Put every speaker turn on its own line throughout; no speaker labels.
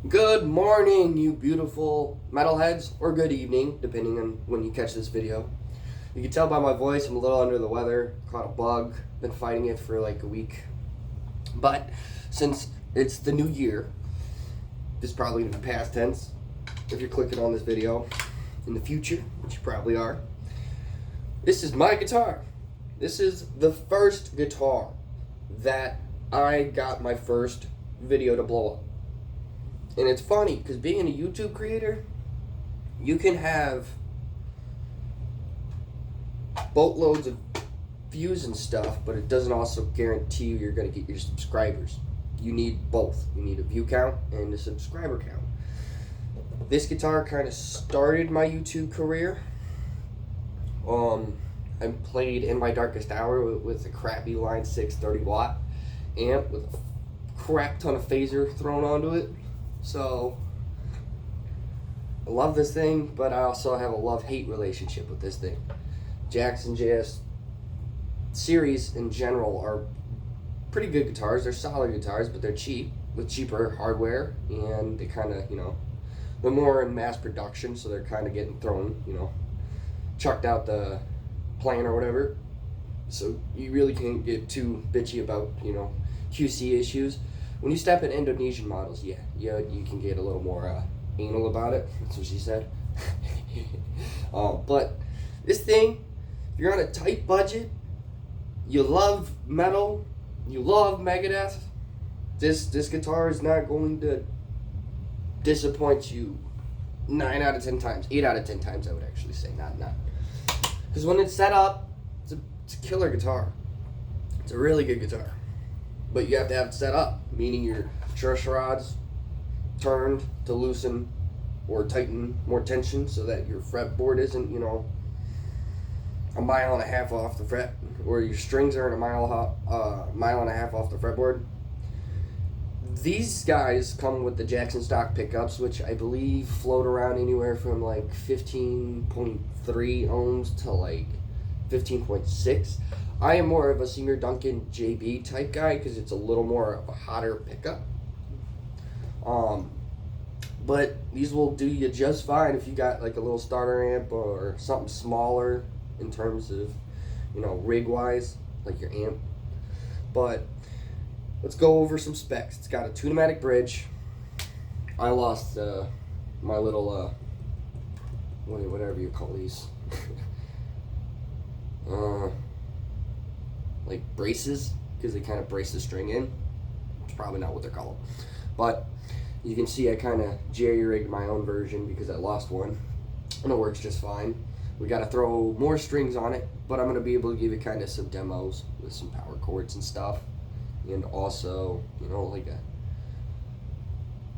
Good morning, you beautiful metalheads, or good evening, depending on when you catch this video. You can tell by my voice I'm a little under the weather, caught a bug, been fighting it for like a week. But since it's the new year, this is probably in the past tense, if you're clicking on this video in the future, which you probably are. This is my guitar. This is the first guitar that I got my first video to blow up. And it's funny, because being a YouTube creator, you can have boatloads of views and stuff, but it doesn't also guarantee you're going to get your subscribers. You need both. You need a view count and a subscriber count. This guitar kind of started my YouTube career. I played In My Darkest Hour with a crappy Line 6 30 watt amp with a crap ton of phaser thrown onto it. So, I love this thing, but I also have a love-hate relationship with this thing. Jackson JS series in general are pretty good guitars. They're solid guitars, but they're cheap, with cheaper hardware, and they kind of, they're more in mass production, so they're kind of getting thrown, chucked out the plan or whatever. So you really can't get too bitchy about, QC issues. When you step in Indonesian models, yeah, you can get a little more anal about it. That's what she said. But this thing, if you're on a tight budget, you love metal, you love Megadeth, this guitar is not going to disappoint you 9 out of 10 times. 8 out of 10 times, I would actually say, not. Because when it's set up, it's a killer guitar. It's a really good guitar. But you have to have it set up, meaning your truss rods turned to loosen or tighten more tension so that your fretboard isn't, a mile and a half off the fret, or your strings aren't a mile and a half off the fretboard. These guys come with the Jackson stock pickups, which I believe float around anywhere from like 15.3 ohms to like 15.6. I am more of a Senior Duncan JB type guy because it's a little more of a hotter pickup. But these will do you just fine if you got like a little starter amp or something smaller in terms of, rig wise, like your amp. But let's go over some specs. It's got a 2-pneumatic bridge. I lost my little, whatever you call these. Like braces, because they kind of brace the string in. It's probably not what they're called. But you can see I kind of jerry-rigged my own version because I lost one. And it works just fine. We got to throw more strings on it, but I'm going to be able to give you kind of some demos with some power chords and stuff. And also, like a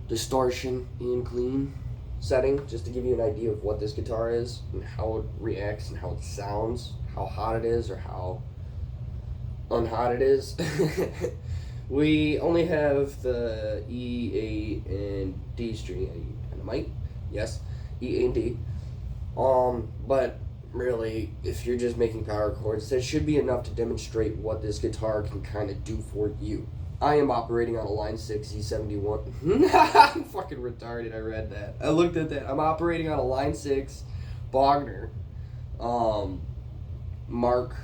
distortion and clean setting, just to give you an idea of what this guitar is and how it reacts and how it sounds, how hot it is or how unhot it is. We only have the E, A, and D string. And it might, yes, E, A, and D. But really, if you're just making power chords, that should be enough to demonstrate what this guitar can kind of do for you. I am operating on a Line 6 Z71. I'm fucking retarded, I read that. I looked at that. I'm operating on a Line 6 Bogner Mark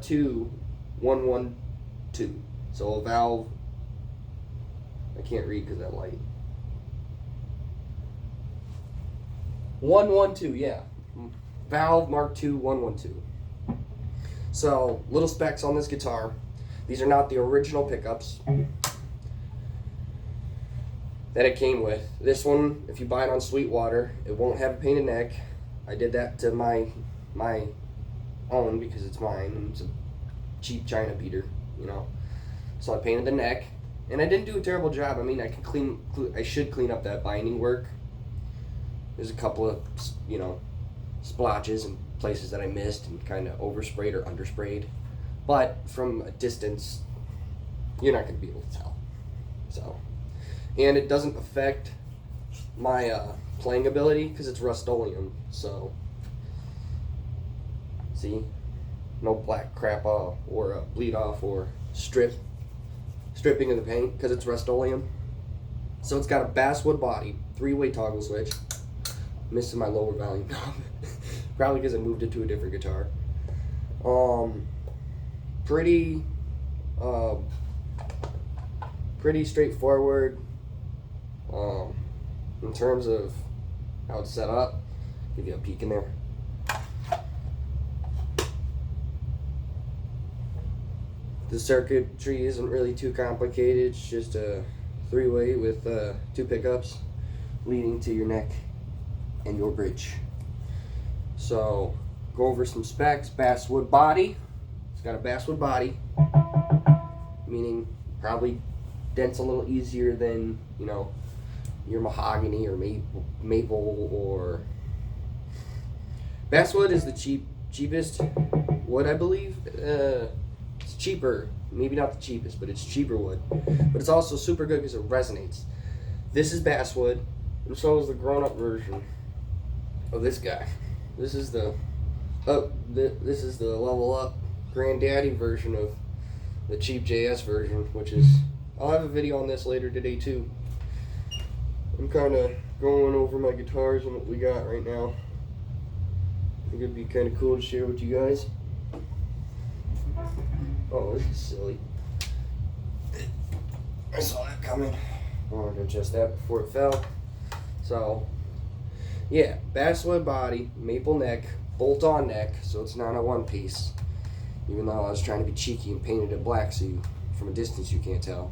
II 112. So a valve, I can't read because that light. 112, yeah. Valve Mark II 112. So, little specs on this guitar. These are not the original pickups that it came with. This one, if you buy it on Sweetwater, it won't have a painted neck. I did that to my own because it's mine and it's a cheap China beater, So I painted the neck, and I didn't do a terrible job. I mean, I should clean up that binding work. There's a couple of, splotches and places that I missed and kind of oversprayed or undersprayed. But from a distance, you're not going to be able to tell. So, and it doesn't affect my playing ability because it's Rust-Oleum. So, see, no black crap off or bleed off or stripping of the paint because it's Rust-Oleum. So it's got a basswood body, 3-way toggle switch. Missing my lower volume knob. Probably because I moved it to a different guitar. Pretty straightforward. In terms of how it's set up, give you a peek in there. The circuitry isn't really too complicated. It's just a 3-way with 2 pickups leading to your neck and your bridge. So, go over some specs. Basswood body. It's got a basswood body, meaning probably dents a little easier than, you know, your mahogany or maple or basswood is the cheapest wood, I believe. It's cheaper, maybe not the cheapest, but it's cheaper wood. But it's also super good because it resonates. This is basswood, and so is the grown-up version of this guy. This is the level up granddaddy version of the cheap JS version, which is, I'll have a video on this later today too. I'm kind of going over my guitars and what we got right now. I think it'd be kind of cool to share with you guys. Oh, this is silly. I saw that coming. I wanted to adjust that before it fell. So, yeah, basswood body, maple neck, bolt-on neck, so it's not a one-piece. Even though I was trying to be cheeky and painted it black so you, from a distance you can't tell.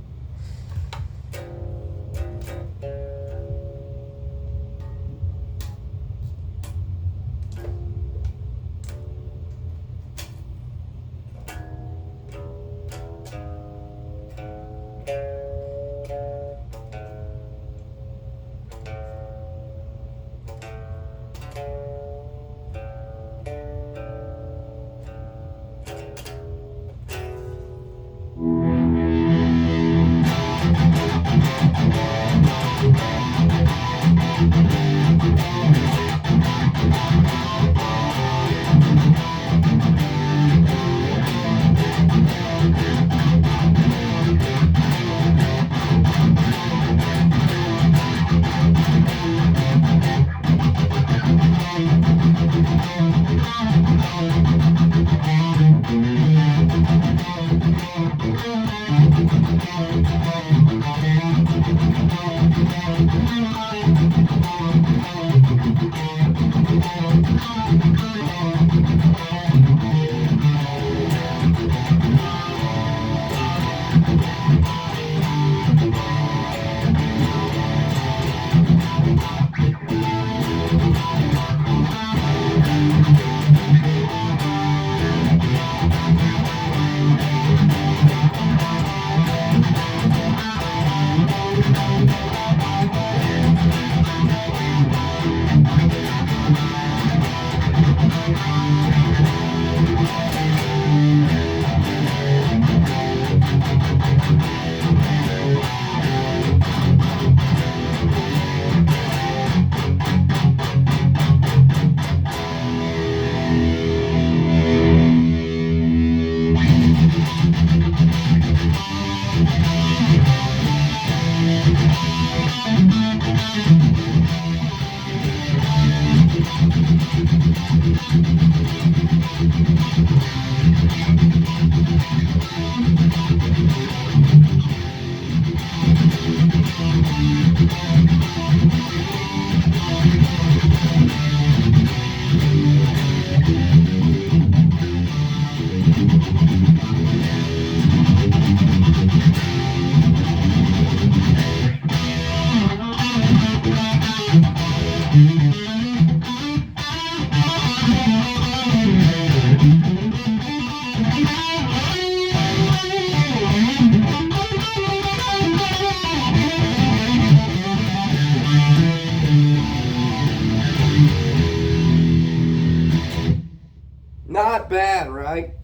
Not bad, right?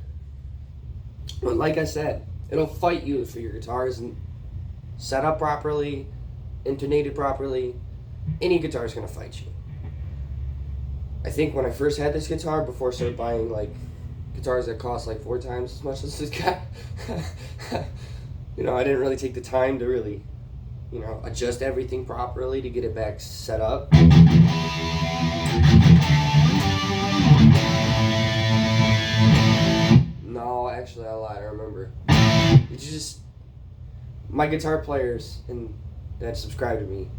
But like I said, it'll fight you if your guitar isn't set up properly, intonated properly. Any guitar is gonna fight you. I think when I first had this guitar, before I started buying like guitars that cost like 4 times as much as this guy, you know, I didn't really take the time to really you know, adjust everything properly to get it back set up. No, actually I lied, I remember. It's just, my guitar players and that subscribe to me,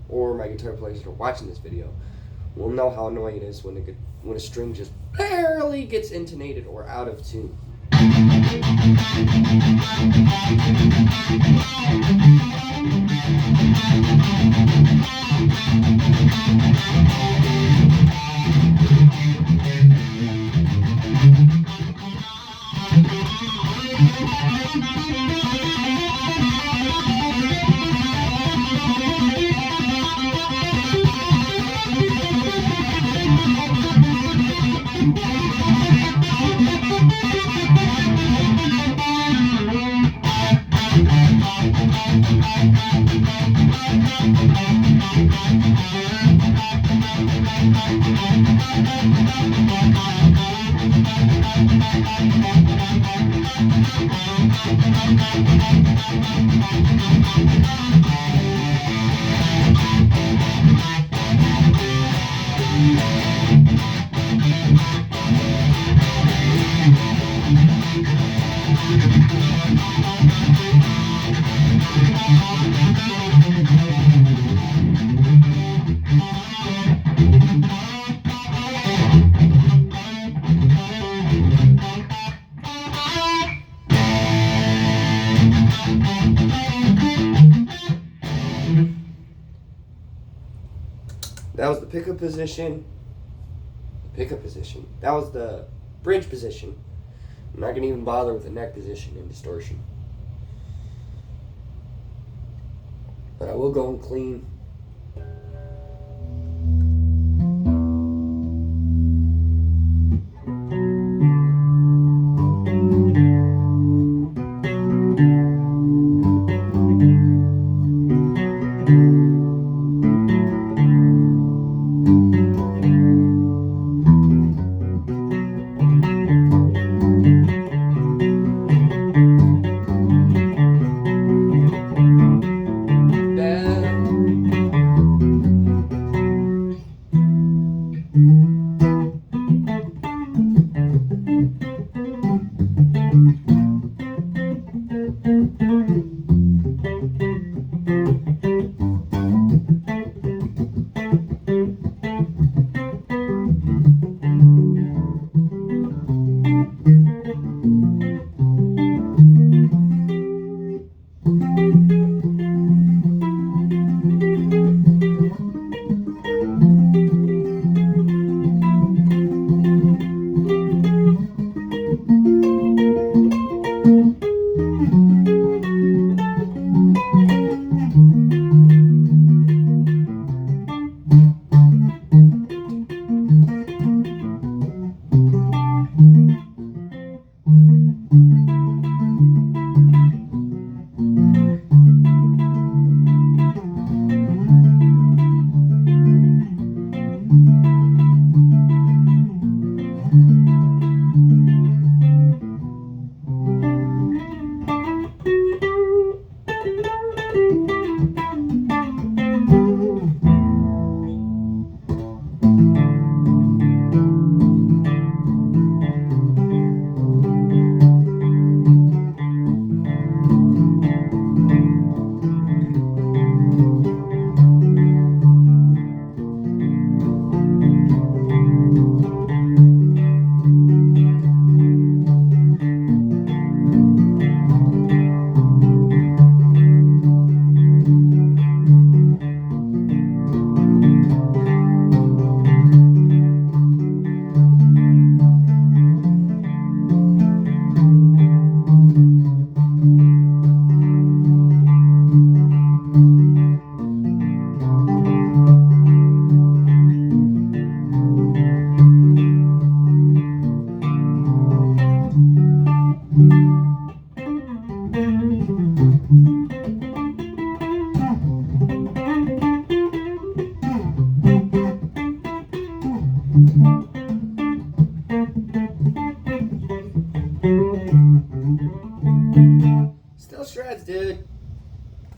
or my guitar players that are watching this video, will know how annoying it is when a string just barely gets intonated or out of tune. That was the pickup position. That was the bridge position. I'm not going to even bother with the neck position and distortion. But I will go and clean.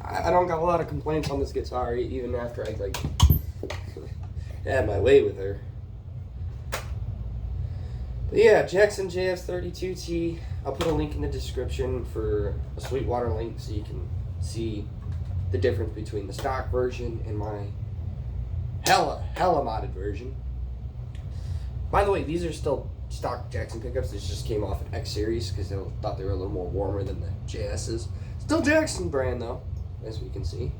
I don't got a lot of complaints on this guitar, even after I like had my way with her. But yeah, Jackson JS32T. I'll put a link in the description for a Sweetwater link so you can see the difference between the stock version and my hella modded version. By the way, these are still stock Jackson pickups. This just came off an X series because they thought they were a little more warmer than the JS's. Still Jackson brand though, as we can see.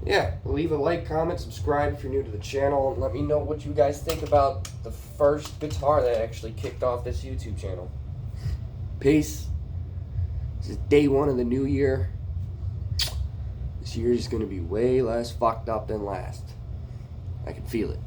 Yeah, leave a like, comment, subscribe if you're new to the channel, and let me know what you guys think about the first guitar that actually kicked off this YouTube channel. Peace. This is day one of the new year. This year is going to be way less fucked up than last. I can feel it.